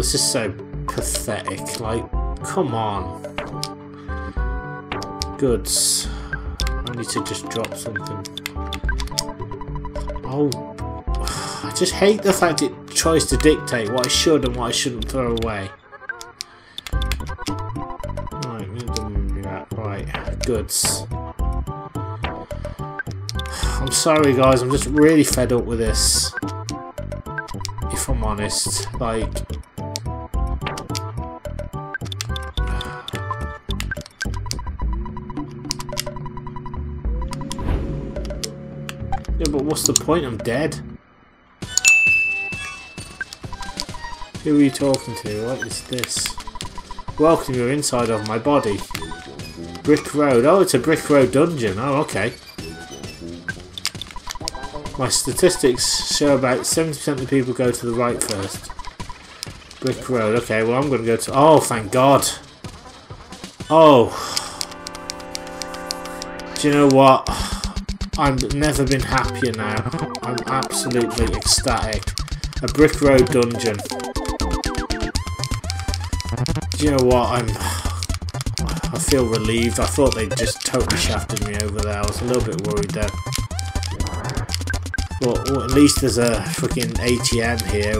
this is so pathetic. Like, come on. Goods. I need to just drop something. Oh. I just hate the fact it tries to dictate what I should and what I shouldn't throw away. Right, goods. I'm sorry guys, I'm just really fed up with this. If I'm honest, like... Yeah, but what's the point? I'm dead. Who are you talking to? What is this? Welcome, you're inside of my body. Brick Road. Oh, it's a Brick Road dungeon. Oh, okay. My statistics show about 70% of the people go to the right first. Brick Road. Okay, well, I'm going to go to... Oh, thank God. Oh. Do you know what? I've never been happier now. I'm absolutely ecstatic. A Brick Road dungeon. Do you know what? I feel relieved. I thought they'd just totally shafted me over there. I was a little bit worried there. Well, at least there's a freaking ATM here.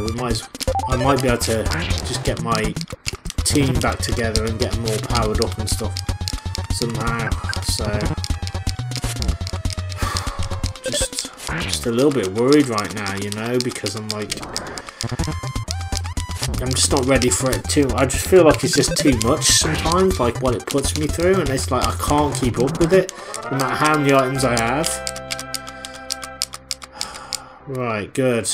I might be able to just get my team back together and get them all powered up and stuff somehow. So just a little bit worried right now, you know, because I'm just not ready for it too. I just feel like it's just too much sometimes, like what it puts me through, and it's like I can't keep up with it, no matter how many items I have. Right, good.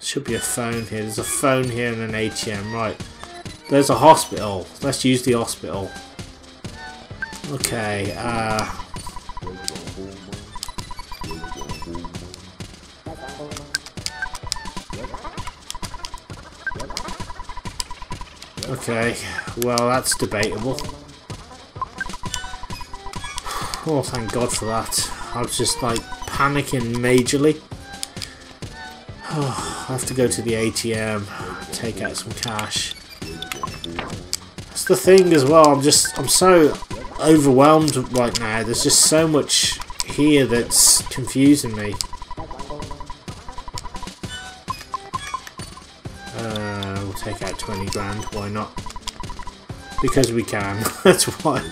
Should be a phone here. There's a phone here and an ATM. Right. There's a hospital. Let's use the hospital. Okay, okay, well that's debatable. Oh, thank God for that. I was just like panicking majorly. Oh, I have to go to the ATM, take out some cash. That's the thing as well, I'm so overwhelmed right now. There's just so much here that's confusing me. We'll take out 20 grand, why not? Because we can, that's why.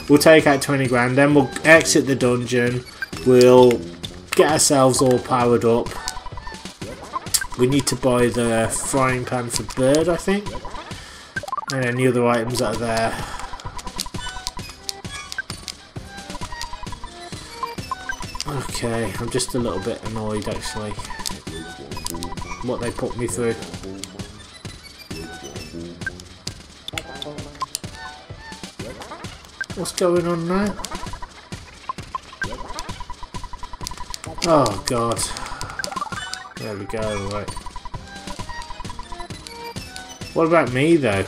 We'll take out 20 grand, then we'll exit the dungeon, we'll get ourselves all powered up. We need to buy the frying pan for bird, I think. And any other items that are there. Okay, I'm just a little bit annoyed actually. What they put me through. What's going on now? Oh God. There we go, right. What about me though?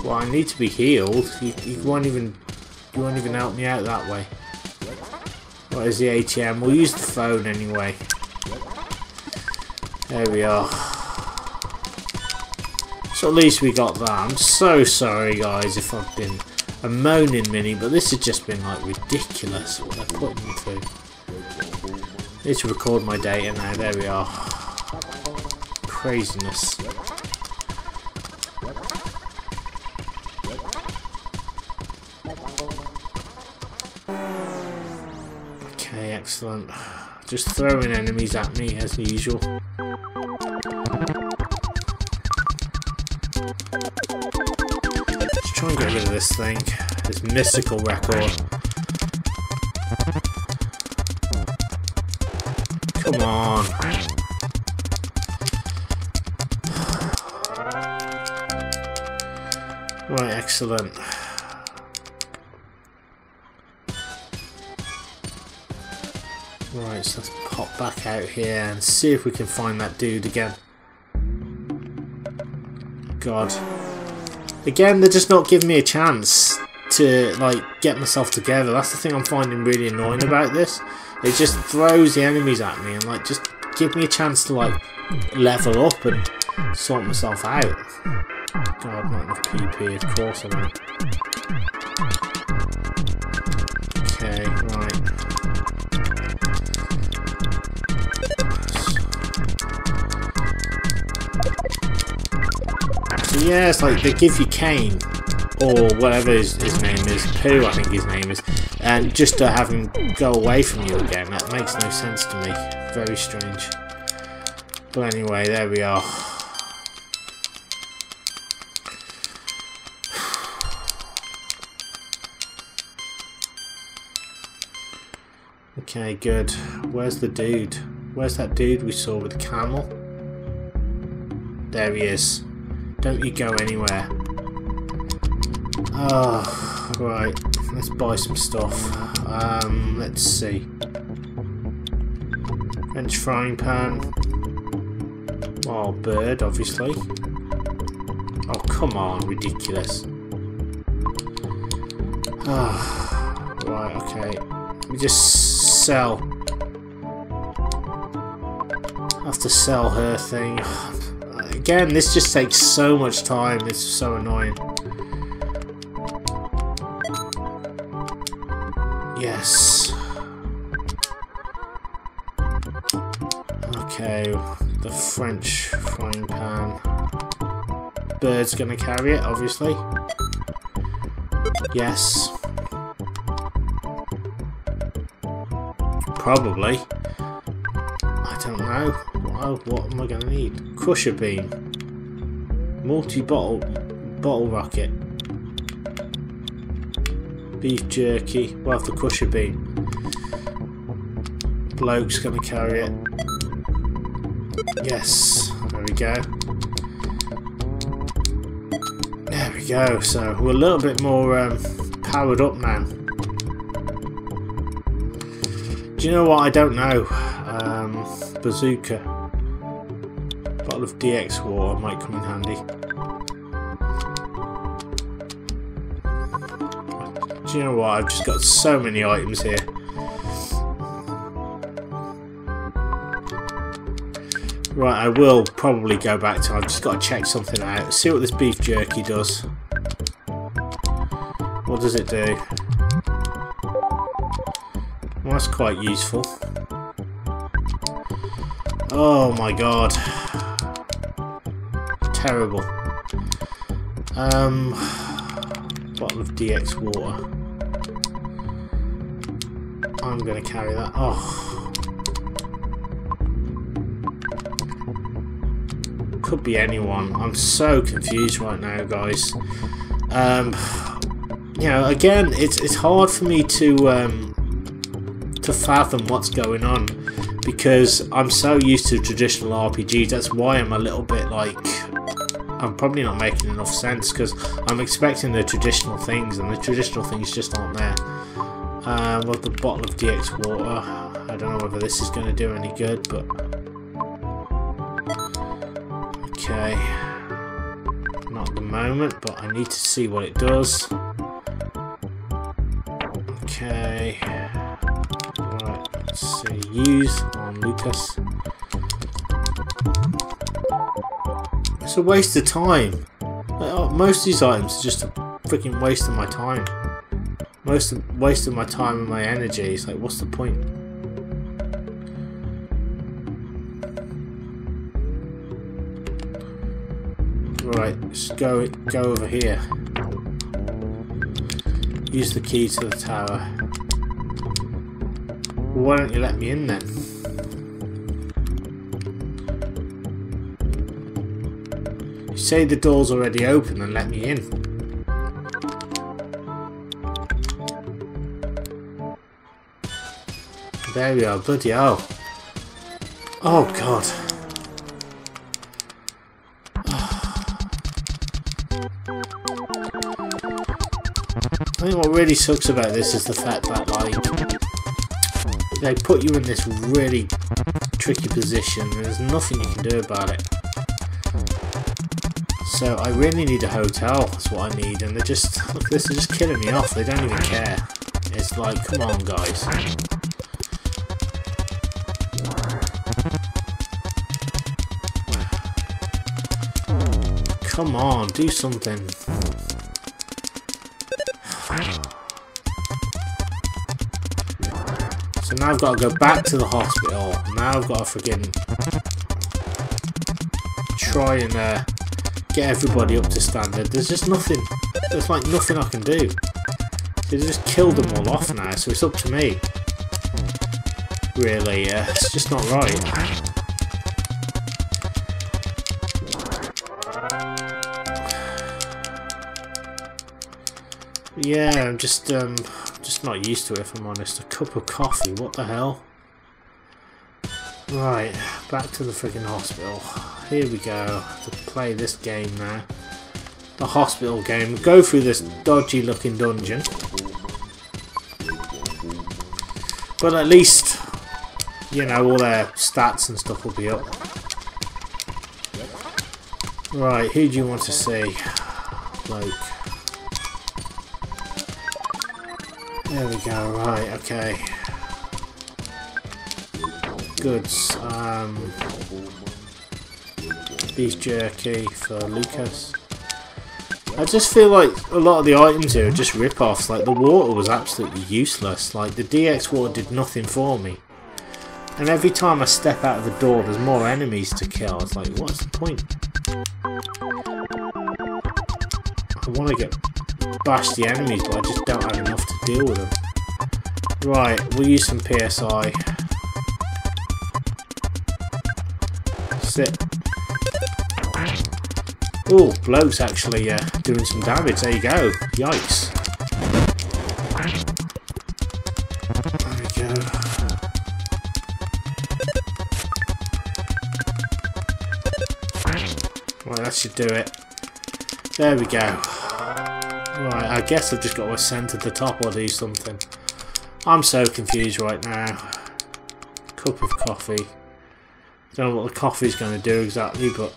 Well, I need to be healed. You won't even help me out that way. What is the ATM? We'll use the phone anyway. There we are. So at least we got that. I'm so sorry guys if I've been a moaning mini, but this has just been like ridiculous what they're putting me through. I need to record my data now, there we are. Craziness. Okay, excellent. Just throwing enemies at me as usual. Let's try and get rid of this thing. This mystical record. Come on. Right, excellent. Right, so let's pop back out here and see if we can find that dude again. God. Again, they're just not giving me a chance to like get myself together. That's the thing I'm finding really annoying about this. It just throws the enemies at me and like just give me a chance to like level up and sort myself out. God, not enough PP, of course I don't. Okay, right. So yeah, it's like they give you Kane, or whatever his name is, Pooh I think his name is, and just to have him go away from you again. That makes no sense to me. Very strange. But anyway, there we are. Okay, good. Where's the dude? Where's that dude we saw with the camel? There he is. Don't you go anywhere. Oh, right. Let's buy some stuff. Let's see. French frying pan. Oh, bird, obviously. Oh, come on, ridiculous. Ah, right, okay. We just sell. Have to sell her thing. Again, this just takes so much time. It's so annoying. Yes. Okay, the French frying pan. Bird's gonna carry it, obviously. Yes. Probably. I don't know. What am I going to need? Crusher beam. Bottle rocket. Beef jerky. We'll have the crusher beam. Bloke's going to carry it. Yes. There we go. There we go. So we're a little bit more powered up now. Do you know what? I don't know. Bazooka. Bottle of DX water might come in handy. Do you know what? I've just got so many items here. Right, I will probably go back to. I've just got to check something out. See what this beef jerky does. What does it do? Well, that's quite useful. Oh my god. Terrible. Bottle of DX water. I'm gonna carry that. Oh. Could be anyone. I'm so confused right now, guys. You know, again, it's hard for me to fathom what's going on, because I'm so used to traditional RPGs. That's why I'm a little bit like, I'm probably not making enough sense, because I'm expecting the traditional things and the traditional things just aren't there. With the bottle of DX water, I don't know whether this is going to do any good, but okay, not at the moment, but I need to see what it does. Okay. Right, let's see, use on Lucas. It's a waste of time. Most of these items are just a freaking waste of my time. Waste of my time and my energy. It's like, what's the point? Right, let's go over here. Use the key to the tower. Why don't you let me in then? You say the door's already open, then let me in. There we are, bloody hell. Oh god. I think what really sucks about this is the fact that, like, they put you in this really tricky position and there's nothing you can do about it. So I really need a hotel, that's what I need, and they're just, look at this, they're just killing me off, they don't even care. It's like, come on guys. Come on, do something. So now I've got to go back to the hospital. Now I've got to friggin' try and get everybody up to standard. There's just nothing. There's like nothing I can do. They just killed them all off now, so it's up to me. Really, it's just not right. Yeah, I'm just not used to it, if I'm honest. A cup of coffee, what the hell? Right, back to the friggin' hospital. Here we go, to play this game now. The hospital game. Go through this dodgy looking dungeon. But at least, you know, all their stats and stuff will be up. Right, who do you want to see? Bloke. There we go, right, okay. Goods. Beef jerky for Lucas. I just feel like a lot of the items here are just rip-offs. Like the water was absolutely useless. Like the DX water did nothing for me. And every time I step out of the door there's more enemies to kill. It's like, what's the point? I want to get bash the enemies, but I just don't have enough to deal with them. Right, we'll use some PSI. Sit. Oh, blokes actually doing some damage. There you go. Yikes. There we go. Right, that should do it. There we go. Right, I guess I've just got to ascend to the top or do something. I'm so confused right now. Cup of coffee. Don't know what the coffee's going to do exactly, but...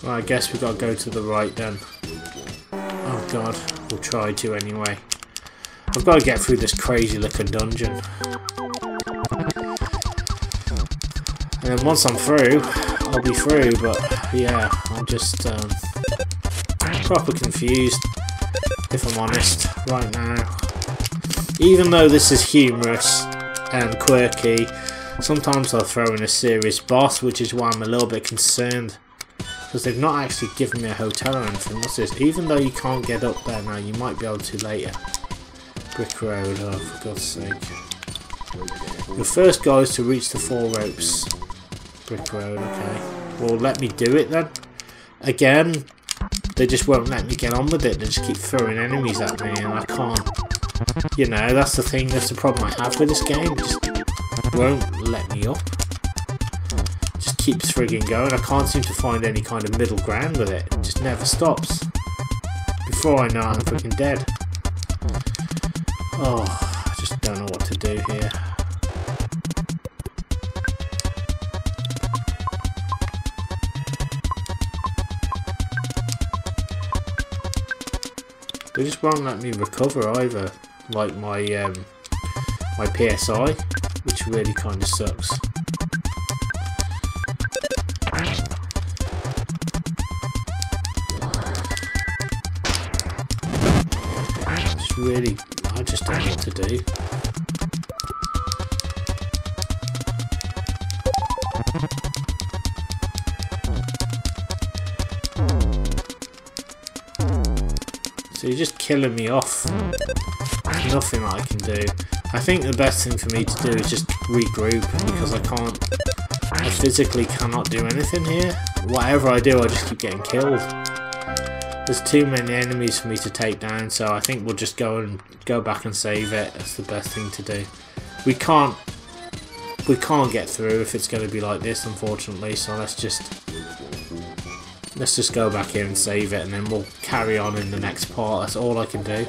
Well, I guess we've got to go to the right then. Oh god, we'll try to anyway. I've got to get through this crazy looking dungeon. And then once I'm through, I'll be through, but yeah, I'm just proper confused, if I'm honest, right now. Even though this is humorous and quirky, sometimes I'll throw in a serious boss, which is why I'm a little bit concerned. Because they've not actually given me a hotel or anything. What's this? Even though you can't get up there now, you might be able to later. Brick road, oh for God's sake. Your first goal is to reach the 4 ropes. Brick road, okay. Well, let me do it then. Again, they just won't let me get on with it. They just keep throwing enemies at me and I can't. You know, that's the thing, that's the problem I have with this game. It just won't let me up. Just keeps frigging going. I can't seem to find any kind of middle ground with it. It just never stops. Before I know it, I'm freaking dead. Oh, I just don't know what to do here. They just won't let me recover either, like my my PSI, which really kind of sucks. It's really, I just don't know what to do. So you're just killing me off. There's nothing that I can do. I think the best thing for me to do is just regroup, because I physically cannot do anything here. Whatever I do, I just keep getting killed. There's too many enemies for me to take down, so I think we'll just go back and save it. That's the best thing to do. We can't get through if it's going to be like this, unfortunately. So let's just go back here and save it, and then we'll carry on in the next part. That's all I can do.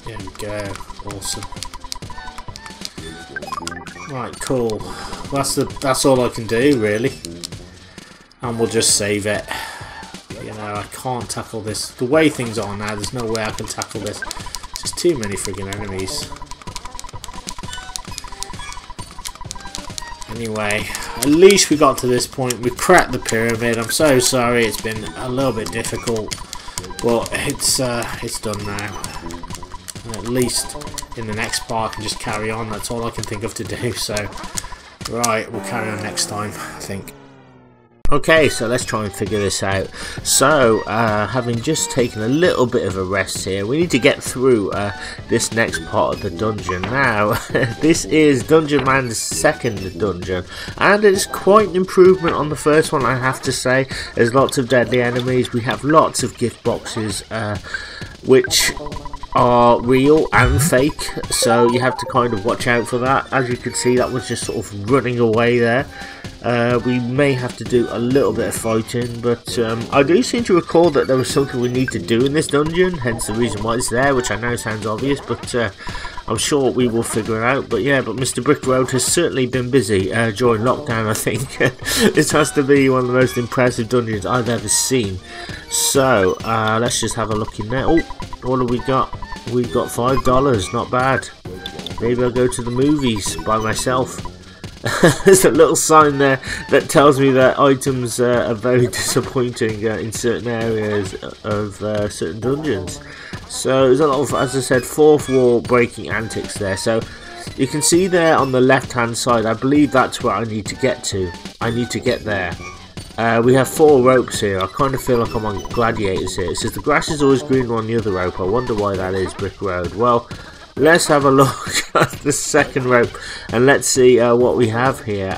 There we go. Awesome. Right, cool. That's all I can do, really. And we'll just save it. You know, I can't tackle this. The way things are now, there's no way I can tackle this. There's just too many friggin' enemies. Anyway, at least we got to this point. We cracked the pyramid. I'm so sorry it's been a little bit difficult, but it's done now. And at least in the next part I can just carry on. That's all I can think of to do. So, right, we'll carry on next time, I think. Okay, so let's try and figure this out. So, having just taken a little bit of a rest here, we need to get through this next part of the dungeon. Now, this is Dungeon Man's second dungeon, and it's quite an improvement on the first one, I have to say. There's lots of deadly enemies, we have lots of gift boxes, which are real and fake, so you have to kind of watch out for that. As you can see, that was just sort of running away there. We may have to do a little bit of fighting, but I do seem to recall that there was something we need to do in this dungeon, hence the reason why it's there, which I know sounds obvious, but I'm sure we will figure it out. But yeah, but Mr. Brick Road has certainly been busy during lockdown, I think. This has to be one of the most impressive dungeons I've ever seen. So, let's just have a look in there. Oh, what have we got? We've got $5, not bad. Maybe I'll go to the movies by myself. There's a little sign there that tells me that items are very disappointing in certain areas of certain dungeons. So there's a lot of, as I said, fourth wall breaking antics there. So you can see there on the left hand side, I believe that's where I need to get to. I need to get there. We have 4 ropes here. I kind of feel like I'm on gladiators here. It says the grass is always greener on the other rope. I wonder why that is, Brick Road. Well, let's have a look at the second rope and let's see what we have here.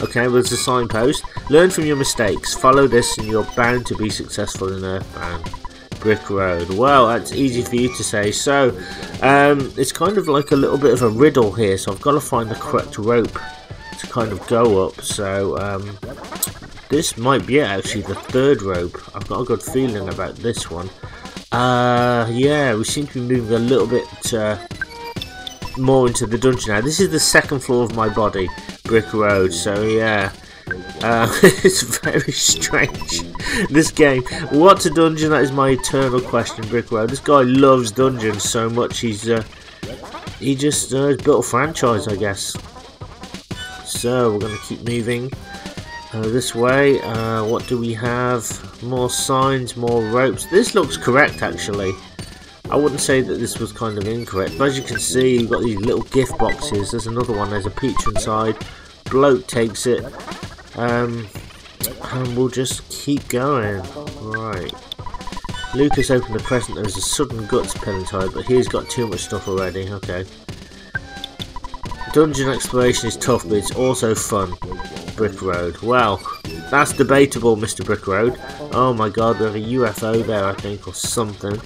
Okay, there's a signpost. Learn from your mistakes. Follow this and you're bound to be successful in Earthbound. Brick Road. Well, that's easy for you to say. So, it's kind of like a little bit of a riddle here. So I've got to find the correct rope to kind of go up. So, this might be it, actually, the third rope. I've got a good feeling about this one. Yeah, we seem to be moving a little bit more into the dungeon now. This is the second floor of my body, Brick Road, so yeah. It's very strange, this game. What's a dungeon? That is my eternal question, Brick Road. This guy loves dungeons so much, he just has built a franchise, I guess. So, we're going to keep moving. This way, what do we have? More signs, more ropes. This looks correct, actually. I wouldn't say that this was kind of incorrect, but as you can see, you've got these little gift boxes. There's another one, there's a peach inside. Bloke takes it. And we'll just keep going. Right. Lucas opened the present. There's a sudden guts pill inside, but he's got too much stuff already. Okay. Dungeon exploration is tough, but it's also fun. Brick Road. Well, that's debatable, Mr. Brick Road. Oh my god, we have a UFO there, I think, or something.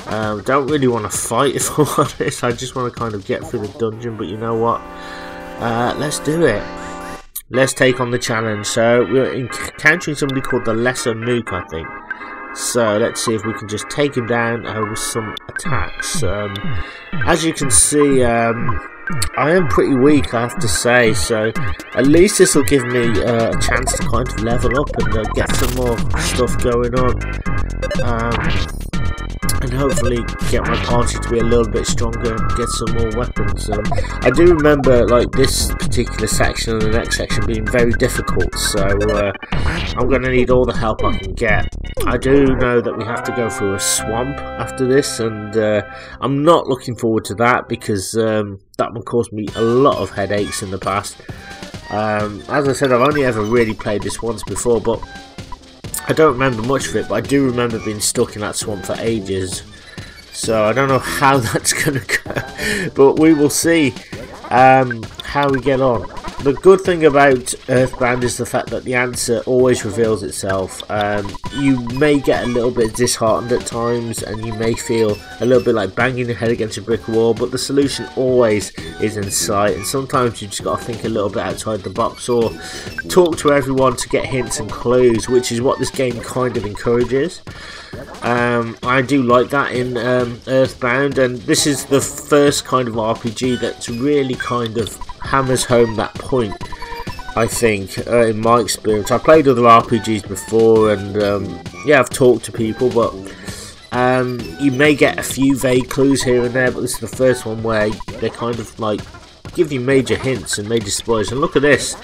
Don't really want to fight, if I'm honest. I just want to kind of get through the dungeon, but you know what? Let's do it. Let's take on the challenge. So, we're encountering somebody called the Lesser Mook, I think. So, let's see if we can just take him down with some attacks. As you can see, I am pretty weak, I have to say, so at least this will give me a chance to kind of level up and get some more stuff going on, and hopefully get my party to be a little bit stronger and get some more weapons. I do remember like this particular section and the next section being very difficult, so I'm going to need all the help I can get. I do know that we have to go through a swamp after this, and I'm not looking forward to that because that one caused me a lot of headaches in the past. As I said, I've only ever really played this once before, but I don't remember much of it, but I do remember being stuck in that swamp for ages. So I don't know how that's going to go, but we will see how we get on. The good thing about Earthbound is the fact that the answer always reveals itself. You may get a little bit disheartened at times and you may feel a little bit like banging your head against a brick wall, but the solution always is in sight, and sometimes you just got to think a little bit outside the box or talk to everyone to get hints and clues, which is what this game kind of encourages. I do like that in Earthbound, and this is the first kind of RPG that's really kind of hammers home that point, I think, in my experience. I played other RPGs before, and yeah, I've talked to people, but you may get a few vague clues here and there, but this is the first one where they kind of like give you major hints and major spoilers. And look at this.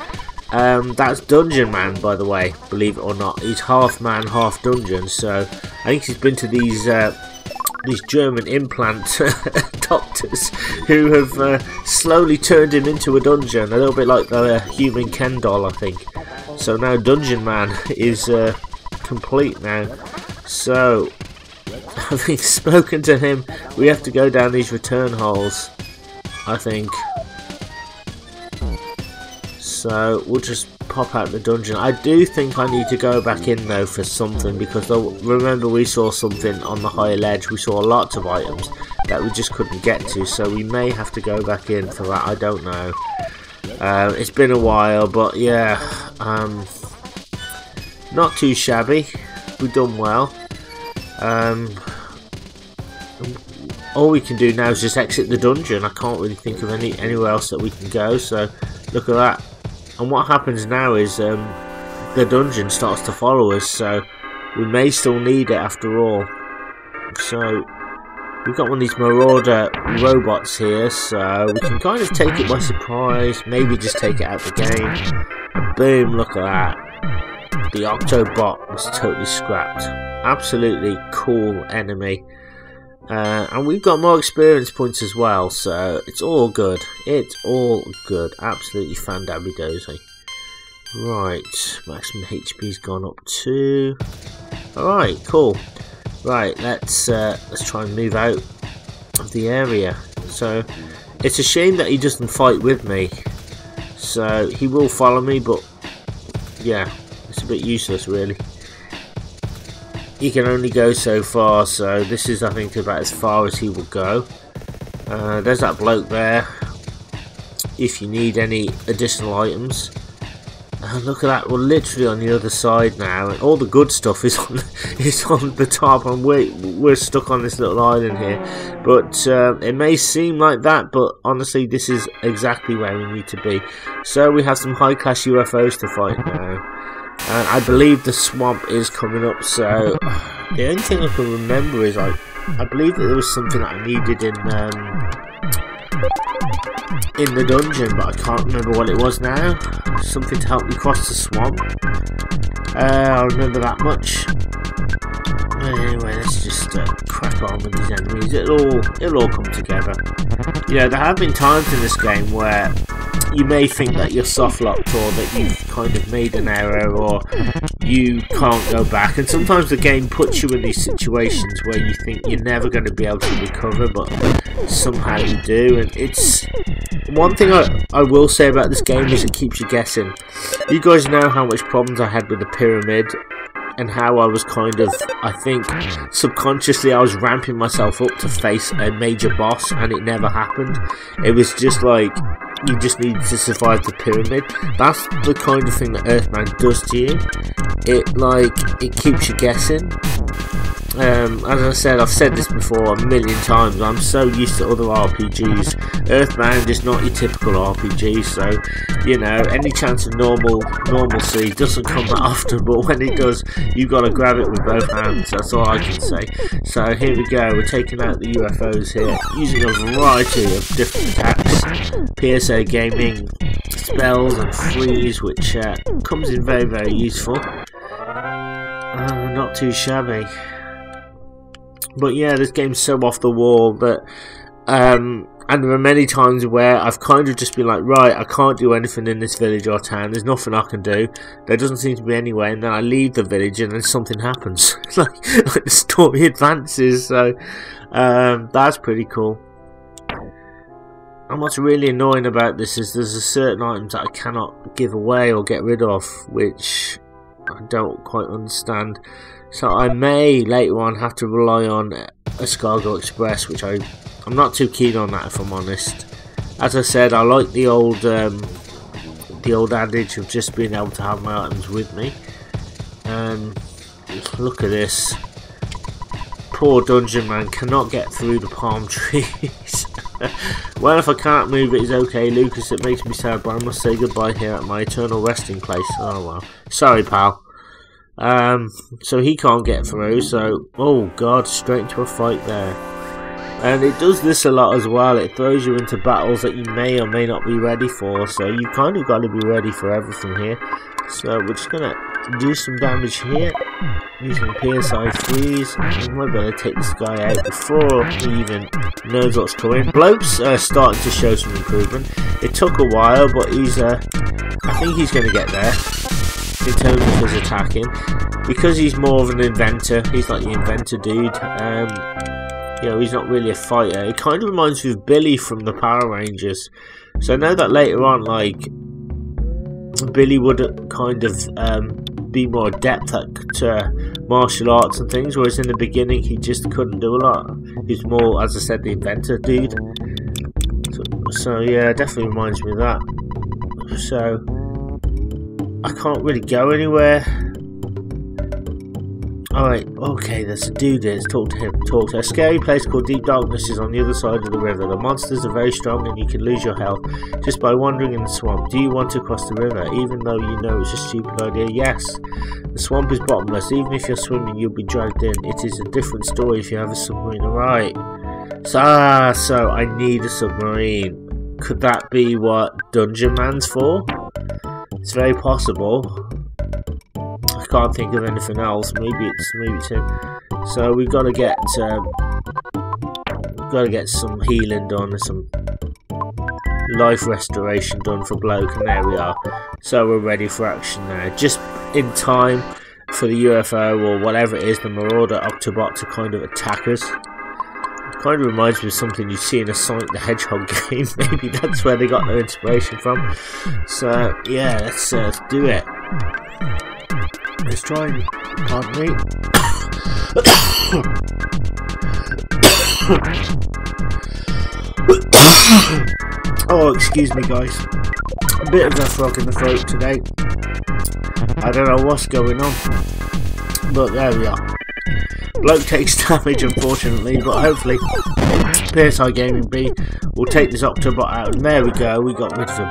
That's Dungeon Man, by the way, believe it or not. He's half man, half dungeon, so I think he's been to these German implant doctors who have slowly turned him into a dungeon, a little bit like the human Ken doll, I think. So now Dungeon Man is complete now. So, having spoken to him, we have to go down these return holes, I think. So we'll just pop out the dungeon. I do think I need to go back in though for something, because remember we saw something on the higher ledge. We saw lots of items that we just couldn't get to, so we may have to go back in for that. I don't know. It's been a while, but yeah, not too shabby. We've done well. All we can do now is just exit the dungeon. I can't really think of anywhere else that we can go, so look at that. And what happens now is the dungeon starts to follow us, so we may still need it after all. So we've got one of these marauder robots here, so we can kind of take it by surprise, maybe just take it out the game. And boom, look at that. The Octobot was totally scrapped. Absolutely cool enemy. And we've got more experience points as well, so it's all good. It's all good. Absolutely fan-dabby-dozy. Right, maximum HP's gone up too. Alright, cool. Right, let's try and move out of the area. So it's a shame that he doesn't fight with me. So he will follow me, but yeah, it's a bit useless really. He can only go so far, so this is, I think, about as far as he will go. There's that bloke there, if you need any additional items. Look at that, we're literally on the other side now, and all the good stuff is on the top, and we're stuck on this little island here. But it may seem like that, but honestly, this is exactly where we need to be. So we have some high-class UFOs to fight now. And I believe the swamp is coming up, so the only thing I can remember is I believe that there was something that I needed in the dungeon, but I can't remember what it was now. Something to help me cross the swamp. I remember that much. Anyway, let's just crack on with these enemies. It'll all come together. Yeah, there have been times in this game where you may think that you're soft locked, or that you've kind of made an error, or you can't go back, and sometimes the game puts you in these situations where you think you're never going to be able to recover, but somehow you do. And it's one thing I will say about this game is it keeps you guessing. You guys know how much problems I had with the pyramid, and how I was kind of, I think, subconsciously I was ramping myself up to face a major boss, and it never happened. It was just like, you just need to survive the pyramid. That's the kind of thing that Earthbound does to you. It keeps you guessing. As I said, I've said this before a million times, I'm so used to other RPGs. Earthbound is not your typical RPG, so, you know, any chance of normalcy doesn't come that often, but when it does, you've got to grab it with both hands. That's all I can say. So here we go, we're taking out the UFOs here, using a variety of different attacks. PSA gaming spells and freeze, which comes in very, very useful. Not too shabby. But yeah, this game's so off the wall that, and there are many times where I've kind of just been like, right, I can't do anything in this village or town, there's nothing I can do, there doesn't seem to be any way, and then I leave the village and then something happens. like the story advances, so that's pretty cool. And what's really annoying about this is there's a certain items that I cannot give away or get rid of, which I don't quite understand. So I may later on have to rely on Escargot Express, which I'm not too keen on that, if I'm honest. As I said, I like the old adage of just being able to have my items with me. Look at this. Poor Dungeon Man cannot get through the palm trees. Well, if I can't move it, it's okay, Lucas. It makes me sad, but I must say goodbye here at my eternal resting place. Oh well. Sorry, pal. So he can't get through, so... Oh god, straight into a fight there. And it does this a lot as well. It throws you into battles that you may or may not be ready for, so you kind of got to be ready for everything here. So we're just going to do some damage here, using PSI freeze. We might be able to take this guy out before he even knows what's coming. Blokes are starting to show some improvement. It took a while, but he's, I think he's going to get there in terms of his attacking. Because he's more of an inventor, he's like the inventor dude. You know, he's not really a fighter. It kind of reminds me of Billy from the Power Rangers. So I know that later on, like, Billy would kind of be more adept at martial arts and things, whereas in the beginning he just couldn't do a lot. He's more, as I said, the inventor dude. So yeah, it definitely reminds me of that. So I can't really go anywhere. Alright, okay, there's a dude there. Let's talk to him. Talk to a scary place called Deep Darkness is on the other side of the river. The monsters are very strong and you can lose your health just by wandering in the swamp. Do you want to cross the river? Even though you know it's a stupid idea, yes. The swamp is bottomless. Even if you're swimming, you'll be dragged in. It is a different story if you have a submarine. Alright. So I need a submarine. Could that be what Dungeon Man's for? It's very possible. I can't think of anything else. Maybe it's him. So we've got to get some healing done and some life restoration done for Bloke, and there we are. So we're ready for action now, just in time for the UFO or whatever it is, the Marauder Octobot, to kind of attack us. It kind of reminds me of something you see in a Sonic the Hedgehog game. Maybe that's where they got their inspiration from. So yeah, let's do it. Let's try and, pardon me. Oh, excuse me guys. A bit of a frog in the throat today. I don't know what's going on. But there we are. Bloke takes damage unfortunately, but hopefully PSI Gaming B will take this Octobot out, and there we go, we got rid of him.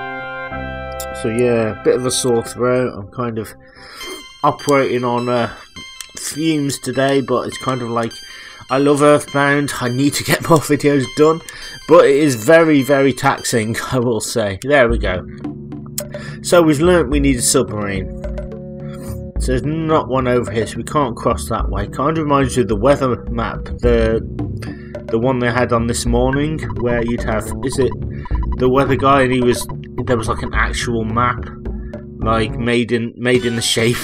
So yeah, bit of a sore throat. I'm kind of operating on fumes today, but it's kind of like, I love Earthbound, I need to get more videos done, but it is very, very taxing, I will say. There we go. So we've learnt we need a submarine. So there's not one over here, so we can't cross that way. Kind of reminds you of the weather map, the one they had on This Morning, where you'd have, is it the weather guy, and there was like an actual map, like made in the shape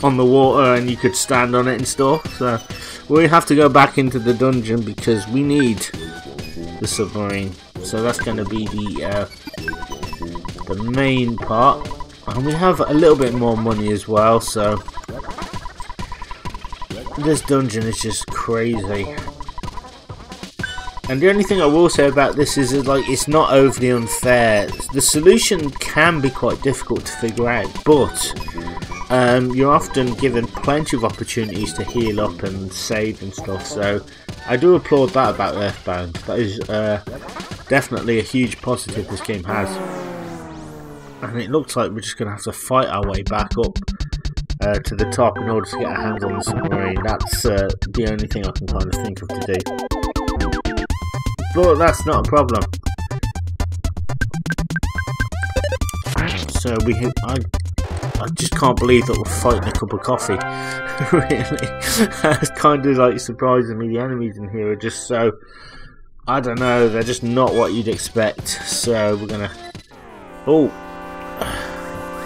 on the water, and you could stand on it and stuff. So we have to go back into the dungeon because we need the submarine. So that's going to be the main part, and we have a little bit more money as well. So this dungeon is just crazy. And the only thing I will say about this is like, it's not overly unfair. The solution can be quite difficult to figure out, but you're often given plenty of opportunities to heal up and save and stuff. So I do applaud that about Earthbound. That is definitely a huge positive this game has. And it looks like we're just going to have to fight our way back up to the top in order to get our hands on the submarine. That's the only thing I can kind of think of to do. But that's not a problem. So I just can't believe that we're fighting a cup of coffee. Really, that's kind of like surprising me. The enemies in here are just so, I don't know, they're just not what you'd expect. So we're gonna, oh,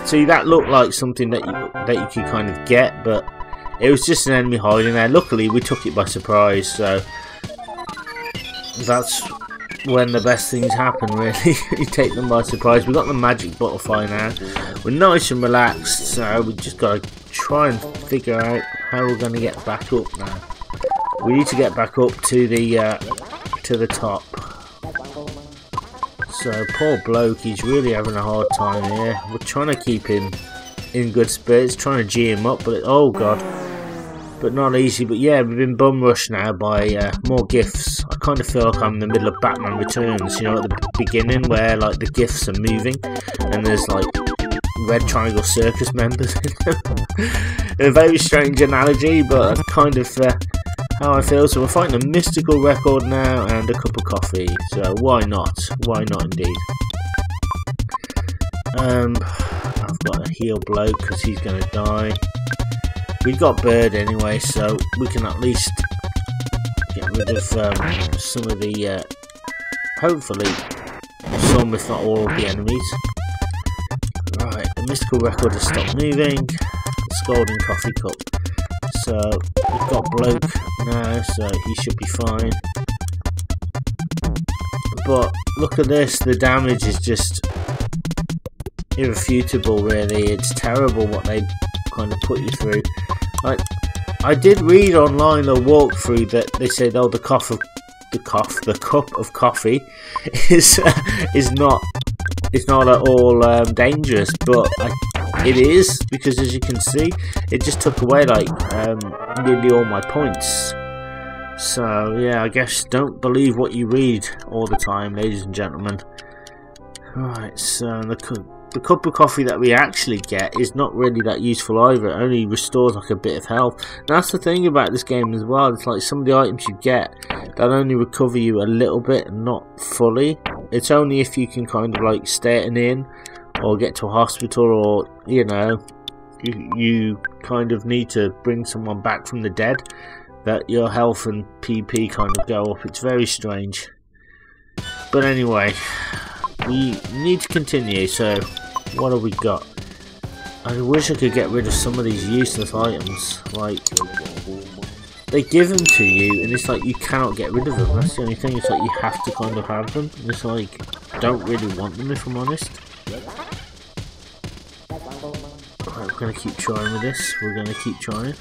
see, that looked like something that you could kind of get, but it was just an enemy hiding there. Luckily we took it by surprise, so that's when the best things happen, really. You take them by surprise. We've got the magic butterfly now. We're nice and relaxed, so we just got to try and figure out how we're going to get back up now. We need to get back up to the top. So poor Bloke, he's really having a hard time here. We're trying to keep him in good spirits, trying to G him up, but oh god. But not easy. But yeah, we've been bum rushed now by more gifts. I kind of feel like I'm in the middle of Batman Returns, you know, at the beginning where like the gifts are moving and there's like Red Triangle Circus members in them. A very strange analogy, but that's kind of how I feel. So we're fighting a mystical record now and a cup of coffee, so why not? Why not indeed? I've got to heal bloke because he's going to die. We've got bird anyway, so we can at least get rid of some of the, hopefully, some if not all of the enemies. Right, the mystical record has stopped moving. The scalding coffee cup. So we've got bloke now, so he should be fine. But look at this, the damage is just irrefutable really. It's terrible what they kind of put you through. Like, I did read online a walkthrough that they said, oh, the cup of coffee is not at all dangerous, but it is, because as you can see, it just took away like nearly all my points. So yeah, I guess don't believe what you read all the time, ladies and gentlemen. Right, so the cup of coffee that we actually get is not really that useful either. It only restores like a bit of health. And that's the thing about this game as well. It's like some of the items you get that only recover you a little bit and not fully. It's only if you can kind of like stay at an inn or get to a hospital, or you know, you kind of need to bring someone back from the dead, that your health and PP kind of go up. It's very strange. But anyway, we need to continue. So what have we got? I wish I could get rid of some of these useless items. Like, they give them to you and it's like you cannot get rid of them. That's the only thing. It's like you have to kind of have them. It's like, I don't really want them, if I'm honest. Right, we're going to keep trying with this. We're going to keep trying.